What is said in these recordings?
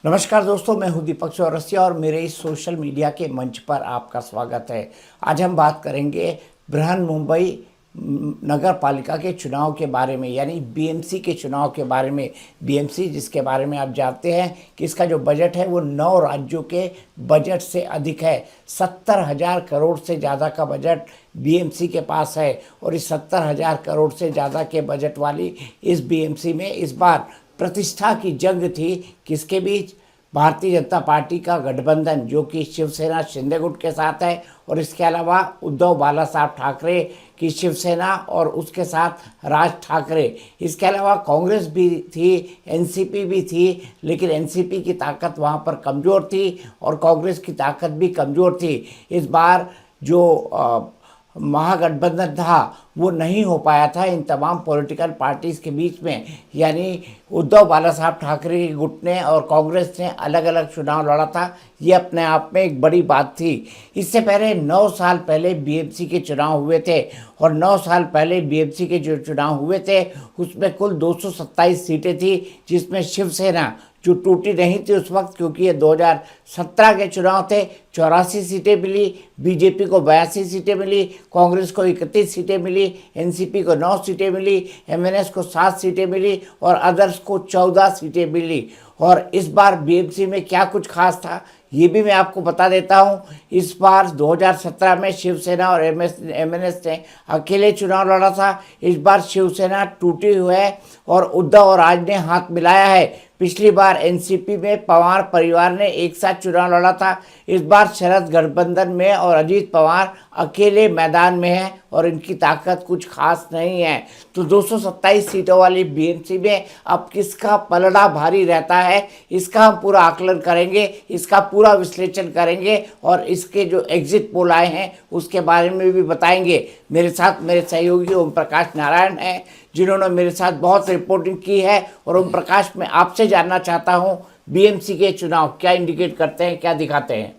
नमस्कार दोस्तों, मैं हूं दीपक चौरसिया और मेरे इस सोशल मीडिया के मंच पर आपका स्वागत है। आज हम बात करेंगे बृहन मुंबई नगर पालिका के चुनाव के बारे में, यानी बीएमसी के चुनाव के बारे में। बीएमसी जिसके बारे में आप जानते हैं कि इसका जो बजट है वो 9 राज्यों के बजट से अधिक है। 70,000 करोड़ से ज़्यादा का बजट बीएमसी के पास है और इस 70,000 करोड़ से ज़्यादा के बजट वाली इस बीएमसी में इस बार प्रतिष्ठा की जंग थी। किसके बीच? भारतीय जनता पार्टी का गठबंधन, जो कि शिवसेना शिंदे गुट के साथ है, और इसके अलावा उद्धव बाला साहब ठाकरे की शिवसेना और उसके साथ राज ठाकरे। इसके अलावा कांग्रेस भी थी, एनसीपी भी थी, लेकिन एनसीपी की ताकत वहाँ पर कमज़ोर थी और कांग्रेस की ताकत भी कमज़ोर थी। इस बार जो महागठबंधन था वो नहीं हो पाया था इन तमाम पॉलिटिकल पार्टीज़ के बीच में, यानी उद्धव बाला साहब ठाकरे के गुट ने और कांग्रेस ने अलग अलग चुनाव लड़ा था। ये अपने आप में एक बड़ी बात थी। इससे पहले 9 साल पहले बीएमसी के चुनाव हुए थे और 9 साल पहले बीएमसी के जो चुनाव हुए थे उसमें कुल 227 सीटें थी, जिसमें शिवसेना जो टूटी नहीं थी उस वक्त, क्योंकि ये 2017 के चुनाव थे, 84 सीटें मिली, बीजेपी को 82 सीटें मिली, कांग्रेस को 31 सीटें मिली, एनसीपी को 9 सीटें मिली, एमएनएस को 7 सीटें मिली और अदर्स को 14 सीटें मिली। और इस बार बीएमसी में क्या कुछ खास था ये भी मैं आपको बता देता हूँ। इस बार 2017 में शिवसेना और एमएनएस ने अकेले चुनाव लड़ा था। इस बार शिवसेना टूटी हुई है और उद्धव और राज ने हाथ मिलाया है। पिछली बार एनसीपी में पवार परिवार ने एक साथ चुनाव लड़ा था। इस बार शरद गठबंधन में और अजीत पवार अकेले मैदान में हैं और इनकी ताकत कुछ खास नहीं है। तो 227 सीटों वाली बीएमसी में अब किसका पलड़ा भारी रहता है, इसका हम पूरा आकलन करेंगे, इसका पूरा विश्लेषण करेंगे और इसके जो एग्जिट पोल आए हैं उसके बारे में भी बताएंगे। मेरे साथ मेरे सहयोगी ओम प्रकाश नारायण हैं, जिन्होंने मेरे साथ बहुत रिपोर्टिंग की है। और ओम प्रकाश, मैं आपसे जानना चाहता हूँ, बीएमसी के चुनाव क्या इंडिकेट करते हैं, क्या दिखाते हैं?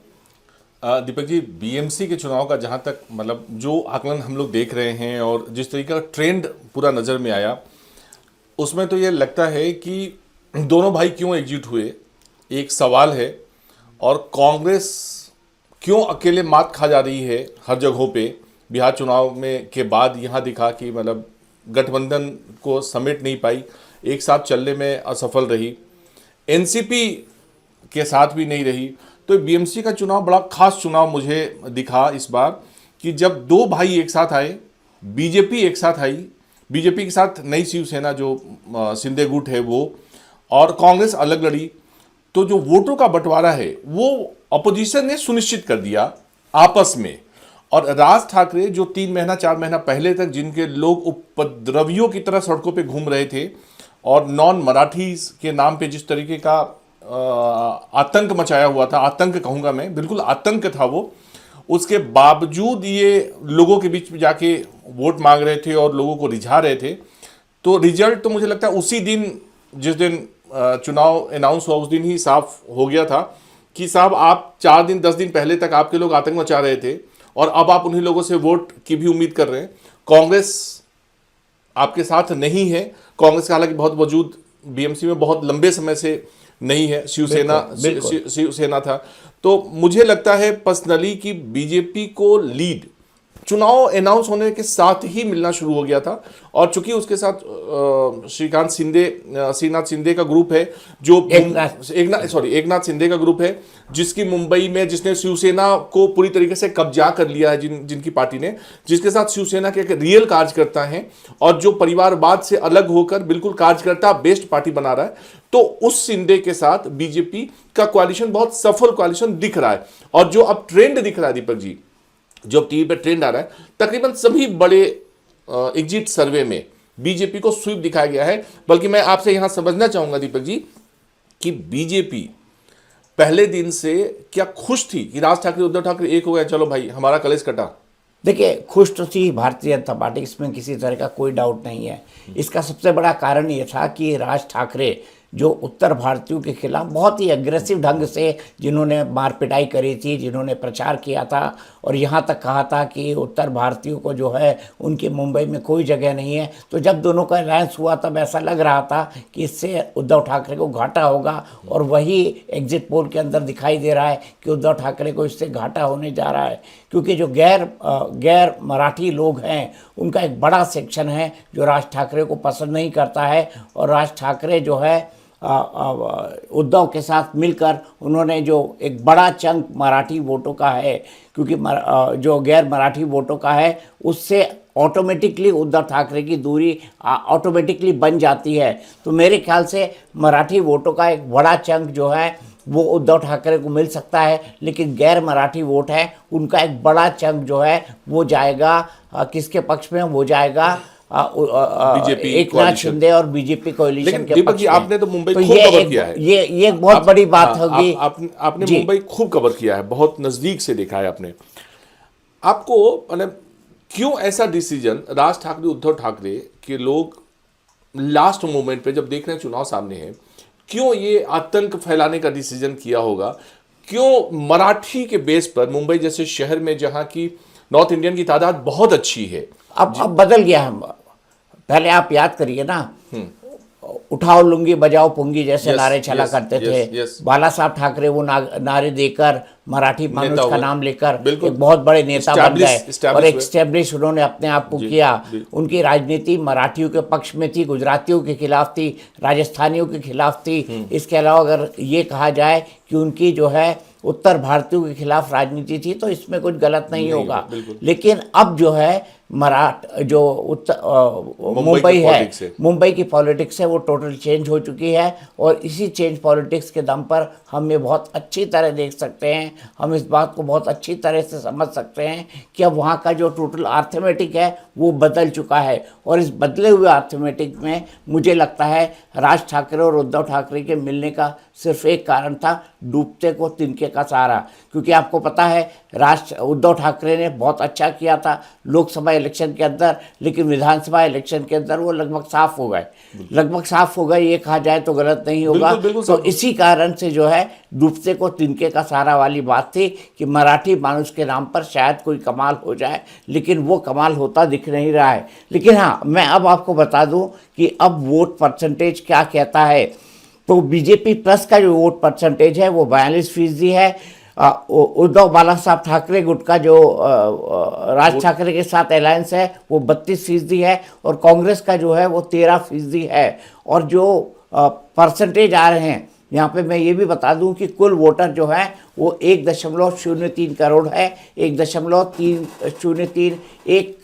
दीपक जी, बीएमसी के चुनाव का जहाँ तक मतलब जो आकलन हम लोग देख रहे हैं और जिस तरीके का ट्रेंड पूरा नज़र में आया, उसमें तो ये लगता है कि दोनों भाई क्यों एकजुट हुए, एक सवाल है। और कांग्रेस क्यों अकेले मात खा जा रही है हर जगहों पे। बिहार चुनाव में के बाद यहाँ दिखा कि मतलब गठबंधन को समेट नहीं पाई, एक साथ चलने में असफल रही, एनसीपी के साथ भी नहीं रही। तो बीएमसी का चुनाव बड़ा खास चुनाव मुझे दिखा इस बार, कि जब दो भाई एक साथ आए, बीजेपी एक साथ आई, बीजेपी के साथ नई शिवसेना जो शिंदे गुट है वो, और कांग्रेस अलग लड़ी। तो जो वोटों का बंटवारा है वो अपोजिशन ने सुनिश्चित कर दिया आपस में। और राज ठाकरे जो 3 महीना 4 महीना पहले तक जिनके लोग उपद्रवियों की तरह सड़कों पे घूम रहे थे और नॉन मराठीज के नाम पे जिस तरीके का आतंक मचाया हुआ था, आतंक कहूँगा मैं, बिल्कुल आतंक था वो, उसके बावजूद ये लोगों के बीच में जाके वोट मांग रहे थे और लोगों को रिझा रहे थे। तो रिजल्ट तो मुझे लगता है उसी दिन, जिस दिन चुनाव अनाउंस हुआ, उस दिन ही साफ हो गया था कि साहब आप 4 दिन 10 दिन पहले तक आपके लोग आतंक मचा रहे थे और अब आप उन्हीं लोगों से वोट की भी उम्मीद कर रहे हैं। कांग्रेस आपके साथ नहीं है। कांग्रेस का हालांकि बहुत वजूद बीएमसी में बहुत लंबे समय से नहीं है, शिवसेना था। तो मुझे लगता है पर्सनली कि बीजेपी को लीड चुनाव अनाउंस होने के साथ ही मिलना शुरू हो गया था। और चूंकि उसके साथ श्रीनाथ शिंदे का ग्रुप है, जो एकनाथ शिंदे का ग्रुप है, जिसकी मुंबई में, जिसने शिवसेना को पूरी तरीके से कब्जा कर लिया है, जिनकी पार्टी ने, जिसके साथ शिवसेना के रियल कार्यकर्ता हैं और जो परिवारवाद से अलग होकर बिल्कुल कार्यकर्ता बेस्ड पार्टी बना रहा है। तो उस शिंदे के साथ बीजेपी का कोalition बहुत सफल कोalition दिख रहा है। और जो अब ट्रेंड दिख रहा है दीपक जी, जो अब टीवी पे ट्रेंड आ रहा है, तकरीबन सभी बड़े एग्जिट सर्वे में बीजेपी को स्वीप दिखाया गया है। बल्कि मैं आपसे यहां समझना चाहूंगा दीपक जी कि बीजेपी पहले दिन से क्या खुश थी कि राज ठाकरे उद्धव ठाकरे एक हो गया, चलो भाई हमारा कलेश कटा? देखिए, खुश तो थी भारतीय जनता पार्टी, इसमें किसी तरह का कोई डाउट नहीं है। इसका सबसे बड़ा कारण ये था कि राज ठाकरे जो उत्तर भारतीयों के खिलाफ बहुत ही एग्रेसिव ढंग से जिन्होंने मार पिटाई करी थी, जिन्होंने प्रचार किया था और यहाँ तक कहा था कि उत्तर भारतीयों को जो है उनकी मुंबई में कोई जगह नहीं है। तो जब दोनों का अलायंस हुआ तब ऐसा लग रहा था कि इससे उद्धव ठाकरे को घाटा होगा, और वही एग्जिट पोल के अंदर दिखाई दे रहा है कि उद्धव ठाकरे को इससे घाटा होने जा रहा है, क्योंकि जो गैर मराठी लोग हैं उनका एक बड़ा सेक्शन है जो राज ठाकरे को पसंद नहीं करता है। और राज ठाकरे जो है उद्धव के साथ मिलकर उन्होंने जो एक बड़ा चंक मराठी वोटों का है, क्योंकि जो गैर मराठी वोटों का है उससे ऑटोमेटिकली उद्धव ठाकरे की दूरी ऑटोमेटिकली बन जाती है। तो मेरे ख्याल से मराठी वोटों का एक बड़ा चंक जो है वो उद्धव ठाकरे को मिल सकता है, लेकिन गैर मराठी वोट है उनका एक बड़ा चंक जो है वो जाएगा किसके पक्ष में, वो जाएगा बीजेपी एक नाथ शिंदे और बीजेपी कोalition लेकिन के दीपक पक्ष जी, में। आपने तो मुंबई तो खूब ये कवर एक किया है। ये एक बहुत बड़ी बात होगी। आपने जी। मुंबई खूब कवर किया है, बहुत नजदीक से देखा है आपने। आपको मतलब क्यों ऐसा डिसीजन राज ठाकरे, उद्धव ठाकरे के लोग लास्ट मोमेंट पे जब देख रहे हैं चुनाव सामने है, क्यों ये आतंक फैलाने का डिसीजन किया होगा? क्यों मराठी के बेस पर मुंबई जैसे शहर में जहां की नॉर्थ इंडियन की तादाद बहुत अच्छी है, अब बदल गया है। पहले आप याद करिए ना, उठाओ लुंगी बजाओ पुंगी जैसे Yes, नारे चला yes, करते yes, थे। yes. बाला साहब ठाकरे वो नारे देकर मराठी नेता मानुष का हुए। नाम लेकर बिल्कुल। एक बहुत बड़े नेता बन गए Establish और हुए। एक्स्टेब्लिश उन्होंने अपने आप को किया। जी। उनकी राजनीति मराठियों के पक्ष में थी, गुजरातियों के खिलाफ थी, राजस्थानियों के खिलाफ थी। इसके अलावा अगर ये कहा जाए कि उनकी जो है उत्तर भारतीयों के खिलाफ राजनीति थी तो इसमें कुछ गलत नहीं होगा। बिल्कुल। लेकिन अब जो है जो मुंबई है, politics है। मुंबई की पॉलिटिक्स है वो टोटल चेंज हो चुकी है। और इसी चेंज पॉलिटिक्स के दम पर हम ये बहुत अच्छी तरह देख सकते हैं, हम इस बात को बहुत अच्छी तरह से समझ सकते हैं कि अब वहाँ का जो टोटल अर्थमेटिक है वो बदल चुका है। और इस बदले हुए अर्थमेटिक में मुझे लगता है राज ठाकरे और उद्धव ठाकरे के मिलने का सिर्फ एक कारण था, डूबते को तिनके का सहारा। क्योंकि आपको पता है उद्धव ठाकरे ने बहुत अच्छा किया था लोकसभा इलेक्शन के अंदर, लेकिन विधानसभा इलेक्शन के अंदर वो लगभग साफ हो गए। लगभग साफ हो गए ये कहा जाए तो गलत नहीं होगा। बिल्कुल तो इसी कारण से जो है डूबते को तिनके का सहारा वाली बात थी कि मराठी मानुष के नाम पर शायद कोई कमाल हो जाए, लेकिन वो कमाल होता दिख नहीं रहा है। लेकिन हाँ, मैं अब आपको बता दूं कि अब वोट परसेंटेज क्या कहता है। तो बीजेपी प्लस का जो वोट परसेंटेज है वो 42% है। उद्धव बाला साहब ठाकरे गुट का जो राज ठाकरे के साथ अलायंस है वो 32% है, और कांग्रेस का जो है वो 13% है। और जो परसेंटेज आ रहे हैं यहाँ पे मैं ये भी बता दूं कि कुल वोटर जो है वो 1.03 करोड़ है, 1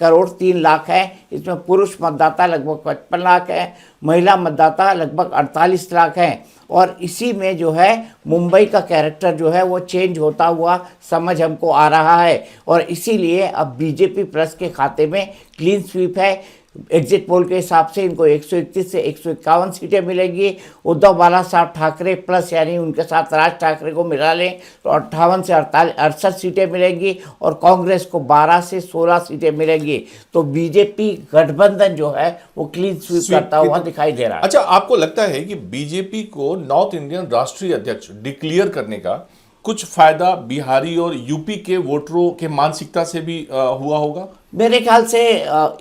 करोड़ 3 लाख है। इसमें पुरुष मतदाता लगभग 55 लाख है, महिला मतदाता लगभग 48 लाख हैं। और इसी में जो है मुंबई का कैरेक्टर जो है वो चेंज होता हुआ समझ हमको आ रहा है। और इसीलिए अब बीजेपी प्लस के खाते में क्लीन स्वीप है। एग्जिट पोल के हिसाब से इनको 131 से 151 सीटें मिलेंगी। उद्धव बाला साहब ठाकरे प्लस यानी उनके साथ राज ठाकरे को मिला लें तो 58 से 68 सीटें मिलेंगी, और कांग्रेस को 12 से 16 सीटें मिलेंगी। तो बीजेपी गठबंधन जो है वो क्लीन स्वीप करता हुआ दिखाई दे रहा है। अच्छा, आपको लगता है कि बीजेपी को नॉर्थ इंडियन राष्ट्रीय अध्यक्ष डिक्लेयर करने का कुछ फायदा बिहारी और यूपी के वोटरों के मानसिकता से भी हुआ होगा? मेरे ख्याल से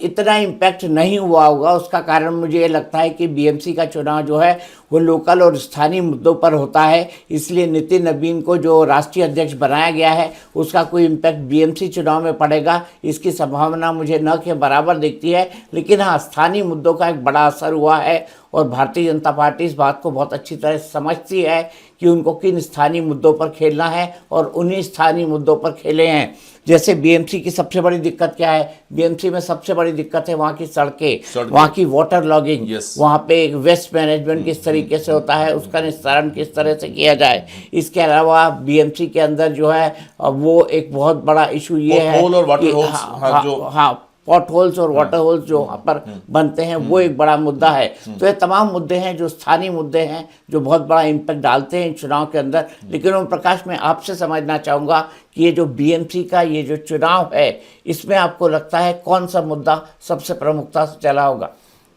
इतना इम्पैक्ट नहीं हुआ होगा। उसका कारण मुझे ये लगता है कि बीएमसी का चुनाव जो है वो लोकल और स्थानीय मुद्दों पर होता है, इसलिए नितिन नवीन को जो राष्ट्रीय अध्यक्ष बनाया गया है उसका कोई इम्पैक्ट बीएमसी चुनाव में पड़ेगा इसकी संभावना मुझे न के बराबर दिखती है। लेकिन हाँ, स्थानीय मुद्दों का एक बड़ा असर हुआ है, और भारतीय जनता पार्टी इस बात को बहुत अच्छी तरह समझती है कि उनको किन स्थानीय मुद्दों पर खेलना है, और उन्हीं स्थानीय मुद्दों पर खेले हैं। जैसे बीएमसी की सबसे बड़ी दिक्कत क्या है? बीएमसी में सबसे बड़ी दिक्कत है वहाँ की सड़कें, वहाँ की वाटर लॉगिंग, वहाँ पे वेस्ट मैनेजमेंट किस तरीके से होता है, उसका निस्तारण किस तरह से किया जाए। इसके अलावा बीएमसी के अंदर जो है वो एक बहुत बड़ा इशू ये है कि पॉट होल्स और वाटर होल्स जो वहाँ पर बनते हैं वो एक बड़ा मुद्दा है। तो ये तमाम मुद्दे हैं जो स्थानीय मुद्दे हैं जो बहुत बड़ा इम्पैक्ट डालते हैं चुनाव के अंदर। लेकिन ओम प्रकाश, मैं आपसे समझना चाहूँगा कि ये जो बीएमसी का ये जो चुनाव है इसमें आपको लगता है कौन सा मुद्दा सबसे प्रमुखता से चला होगा?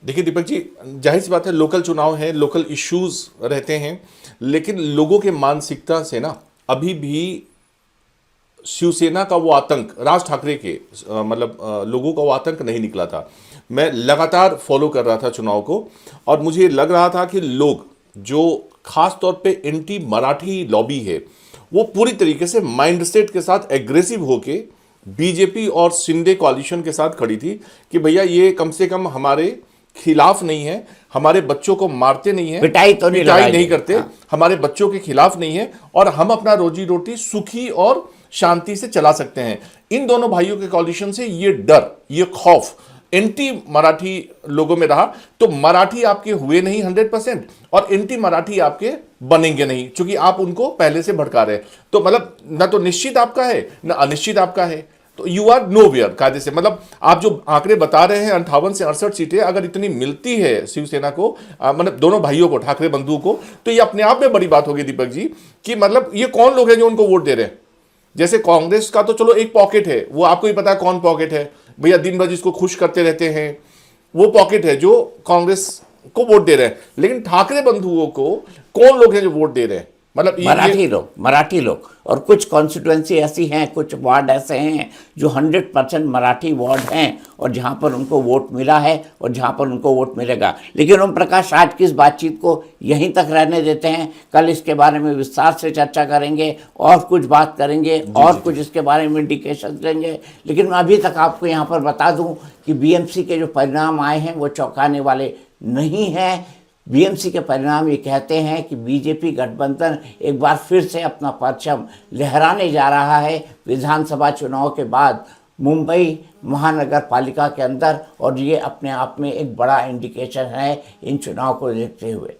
देखिए दीपक जी, जाहिर सी बात है, लोकल चुनाव है, लोकल इश्यूज रहते हैं, लेकिन लोगों के मानसिकता से ना अभी भी शिवसेना का वो आतंक, राज ठाकरे के लोगों का वो आतंक नहीं निकला था। मैं लगातार फॉलो कर रहा था चुनाव को, और मुझे लग रहा था कि लोग जो खास तौर पे एंटी मराठी लॉबी है, वो पूरी तरीके से माइंडसेट के साथ एग्रेसिव होके बीजेपी और शिंदे कॉलिशन के साथ खड़ी थी कि भैया ये कम से कम हमारे खिलाफ नहीं है, हमारे बच्चों को मारते नहीं है, पिटाई तो नहीं पिटाई लगाई नहीं है। करते, हाँ। हमारे बच्चों के खिलाफ नहीं है, और हम अपना रोजी रोटी सुखी और शांति से चला सकते हैं। इन दोनों भाइयों के कॉलिशन से ये डर, ये खौफ एंटी मराठी लोगों में रहा, तो मराठी आपके हुए नहीं 100%, और एंटी मराठी आपके बनेंगे नहीं, क्योंकि आप उनको पहले से भड़का रहे हैं। तो मतलब ना तो निश्चित आपका है ना अनिश्चित आपका है, तो यू आर नो वेयर कायदे से। मतलब आप जो आंकड़े बता रहे हैं 58 से 68 सीटें अगर इतनी मिलती है शिवसेना को, मतलब दोनों भाइयों को, ठाकरे बंधुओं को, तो ये अपने आप में बड़ी बात होगी दीपक जी कि मतलब ये कौन लोग हैं जो उनको वोट दे रहे हैं। जैसे कांग्रेस का तो चलो एक पॉकेट है, वो आपको ही पता है कौन पॉकेट है, भैया दिन भर जिसको खुश करते रहते हैं, वो पॉकेट है जो कांग्रेस को वोट दे रहे हैं। लेकिन ठाकरे बंधुओं को कौन लोग हैं जो वोट दे रहे हैं? मतलब मराठी लोग, और कुछ कॉन्स्टिट्यूएंसी ऐसी हैं, कुछ वार्ड ऐसे हैं जो 100% मराठी वार्ड हैं, और जहां पर उनको वोट मिला है और जहां पर उनको वोट मिलेगा। लेकिन ओम प्रकाश आज की इस बातचीत को यहीं तक रहने देते हैं, कल इसके बारे में विस्तार से चर्चा करेंगे और कुछ बात करेंगे और कुछ इसके बारे में इंडिकेशन देंगे। लेकिन मैं अभी तक आपको यहाँ पर बता दूँ कि बीएमसी के जो परिणाम आए हैं वो चौंकाने वाले नहीं हैं। बीएमसी के परिणाम ये कहते हैं कि बीजेपी गठबंधन एक बार फिर से अपना परचम लहराने जा रहा है विधानसभा चुनाव के बाद मुंबई महानगर पालिका के अंदर, और ये अपने आप में एक बड़ा इंडिकेशन है इन चुनाव को देखते हुए।